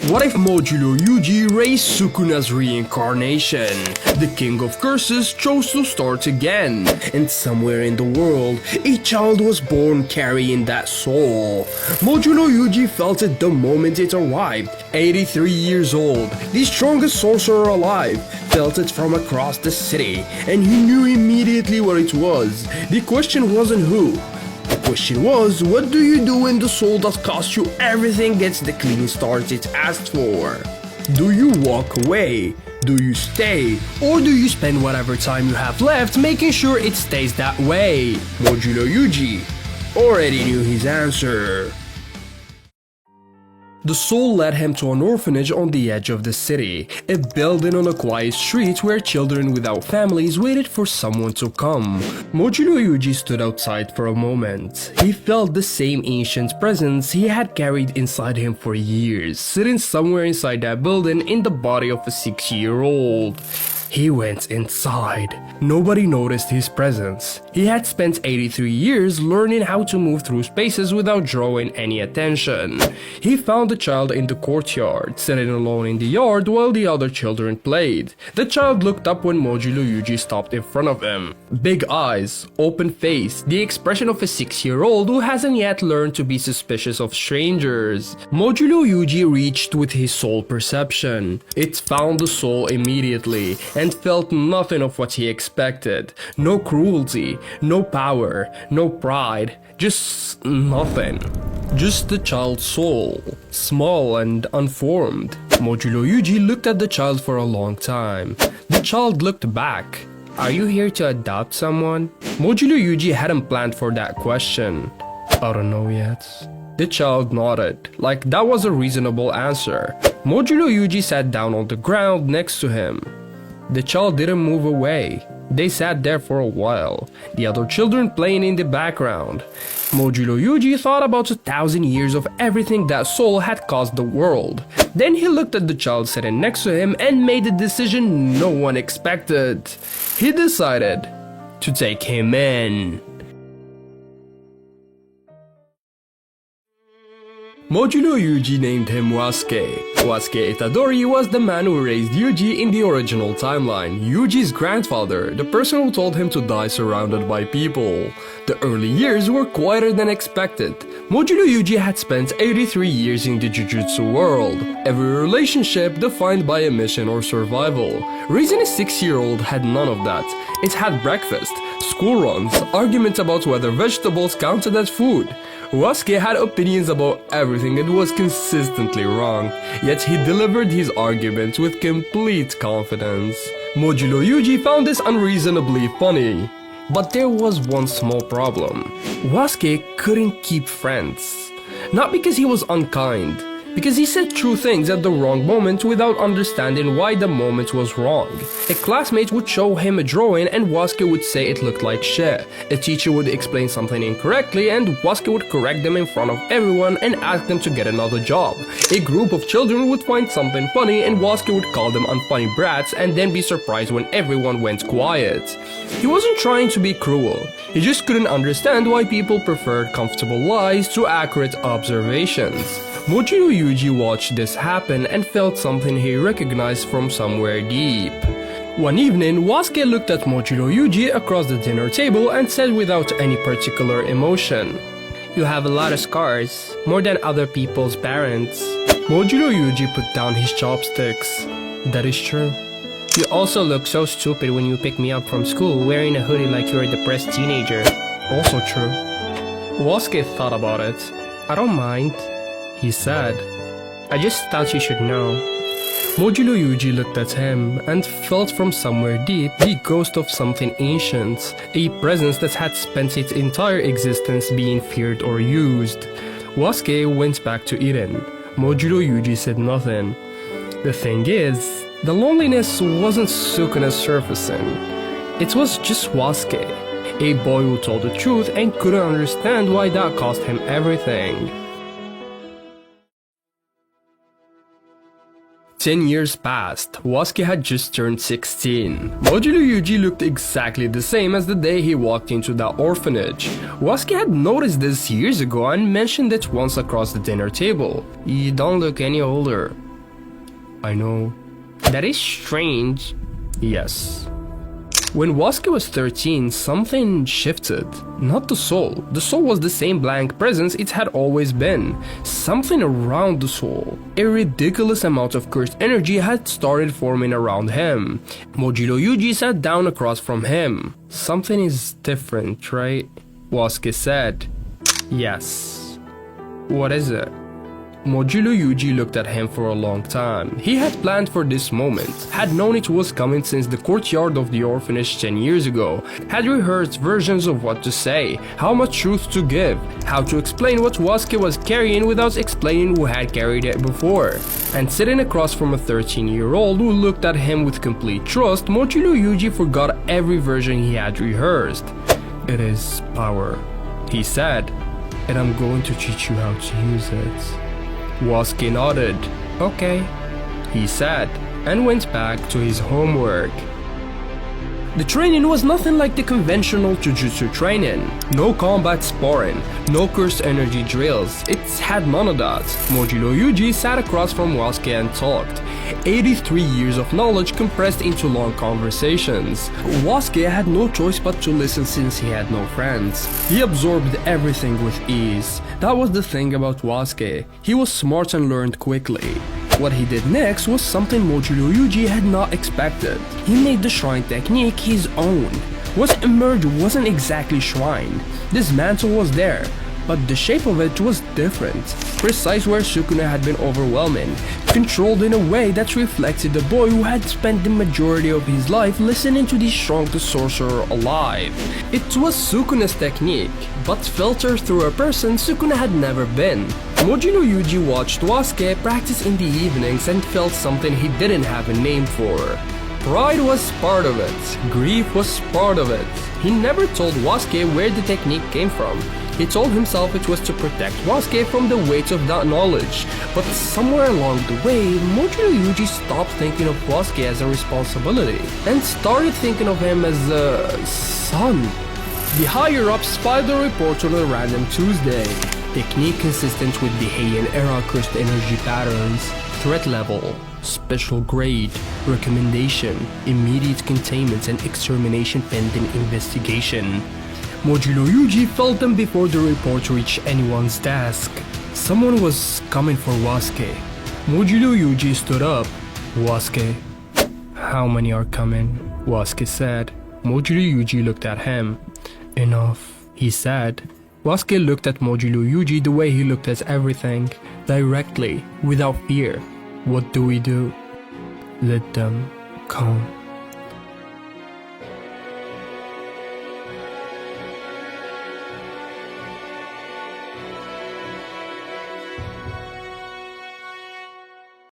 What if Modulo Yuji raised Sukuna's reincarnation? The king of curses chose to start again, and somewhere in the world, a child was born carrying that soul. Modulo Yuji felt it the moment it arrived. 83 years old, the strongest sorcerer alive, felt it from across the city, and he knew immediately what it was. The question wasn't who. The question was, what do you do when the soul that cost you everything gets the clean start it asked for? Do you walk away? Do you stay? Or do you spend whatever time you have left making sure it stays that way? Modulo Yuji already knew his answer. The soul led him to an orphanage on the edge of the city, a building on a quiet street where children without families waited for someone to come. Modulo Yuji stood outside for a moment. He felt the same ancient presence he had carried inside him for years, sitting somewhere inside that building in the body of a 6-year-old. He went inside. Nobody noticed his presence. He had spent 83 years learning how to move through spaces without drawing any attention. He found the child in the courtyard, sitting alone in the yard while the other children played. The child looked up when Modulo Yuji stopped in front of him. Big eyes, open face, the expression of a 6-year-old who hasn't yet learned to be suspicious of strangers. Modulo Yuji reached with his soul perception. It found the soul immediately and felt nothing of what he expected. No cruelty, no power, no pride, just nothing. Just the child's soul, small and unformed. Modulo Yuji looked at the child for a long time. The child looked back. Are you here to adopt someone? Modulo Yuji hadn't planned for that question. I don't know yet. The child nodded, like that was a reasonable answer. Modulo Yuji sat down on the ground next to him. The child didn't move away. They sat there for a while, the other children playing in the background. Modulo Yuji thought about 1,000 years of everything that soul had caused the world. Then he looked at the child sitting next to him and made a decision no one expected. He decided to take him in. Modulo Yuji named him Wasuke. Wasuke Itadori was the man who raised Yuji in the original timeline, Yuji's grandfather, the person who told him to die surrounded by people. The early years were quieter than expected. Modulo Yuji had spent 83 years in the Jujutsu world, every relationship defined by a mission or survival. Raising a 6-year-old had none of that. It had breakfast, school runs, arguments about whether vegetables counted as food. Wasuke had opinions about everything and was consistently wrong, yet he delivered his arguments with complete confidence. Modulo Yuji found this unreasonably funny. But there was one small problem. Wasuke couldn't keep friends. Not because he was unkind, because he said true things at the wrong moment without understanding why the moment was wrong. A classmate would show him a drawing and Wasuke would say it looked like shit. A teacher would explain something incorrectly and Wasuke would correct them in front of everyone and ask them to get another job. A group of children would find something funny and Wasuke would call them unfunny brats and then be surprised when everyone went quiet. He wasn't trying to be cruel. He just couldn't understand why people preferred comfortable lies to accurate observations. Modulo Yuji watched this happen and felt something he recognized from somewhere deep. One evening, Wasuke looked at Modulo Yuji across the dinner table and said without any particular emotion, "You have a lot of scars, more than other people's parents." Modulo Yuji put down his chopsticks. That is true. You also look so stupid when you pick me up from school wearing a hoodie like you're a depressed teenager. Also true. Wasuke thought about it. I don't mind, he said. I just thought you should know. Modulo Yuji looked at him and felt from somewhere deep the ghost of something ancient, a presence that had spent its entire existence being feared or used. Wasuke went back to eating. Modulo Yuji said nothing. The thing is, the loneliness wasn't Sukuna's surfacing. It was just Wasuke, a boy who told the truth and couldn't understand why that cost him everything. 10 years passed. Wasuke had just turned 16. Modulo Yuji looked exactly the same as the day he walked into that orphanage. Wasuke had noticed this years ago and mentioned it once across the dinner table. You don't look any older. I know. That is strange. Yes. When Wasuke was 13, something shifted. Not the soul. The soul was the same blank presence it had always been. Something around the soul. A ridiculous amount of cursed energy had started forming around him. Modulo Yuji sat down across from him. Something is different, right? Wasuke said. Yes. What is it? Modulo Yuji looked at him for a long time. He had planned for this moment, had known it was coming since the courtyard of the orphanage 10 years ago, had rehearsed versions of what to say, how much truth to give, how to explain what Wasuke was carrying without explaining who had carried it before. And sitting across from a 13-year-old who looked at him with complete trust, Modulo Yuji forgot every version he had rehearsed. It is power, he said, and I'm going to teach you how to use it. Wasuke nodded. Okay, he said, and went back to his homework. The training was nothing like the conventional jujutsu training. No combat sparring, no cursed energy drills, it had none of that. Modulo Yuji sat across from Wasuke and talked. 83 years of knowledge compressed into long conversations. Wasuke had no choice but to listen since he had no friends. He absorbed everything with ease. That was the thing about Wasuke. He was smart and learned quickly. What he did next was something Modulo Yuji had not expected. He made the shrine technique his own. What emerged wasn't exactly shrine. This mantle was there, but the shape of it was different. Precise where Sukuna had been overwhelming, controlled in a way that reflected the boy who had spent the majority of his life listening to the strongest sorcerer alive. It was Sukuna's technique, but filtered through a person Sukuna had never been. Modulo Yuji watched Wasuke practice in the evenings and felt something he didn't have a name for. Pride was part of it, grief was part of it. He never told Wasuke where the technique came from. He told himself it was to protect Wasuke from the weight of that knowledge. But somewhere along the way, Modulo Yuji stopped thinking of Wasuke as a responsibility and started thinking of him as a son. The higher-ups filed a report on a random Tuesday. Technique consistent with the Heian era cursed energy patterns. Threat level, special grade, recommendation, immediate containment and extermination pending investigation. Modulo Yuji felt them before the report reached anyone's desk. Someone was coming for Wasuke. Modulo Yuji stood up. Wasuke. How many are coming? Wasuke said. Modulo Yuji looked at him. Enough, he said. Wasuke looked at Modulo Yuji the way he looked at everything, directly, without fear. What do we do? Let them come.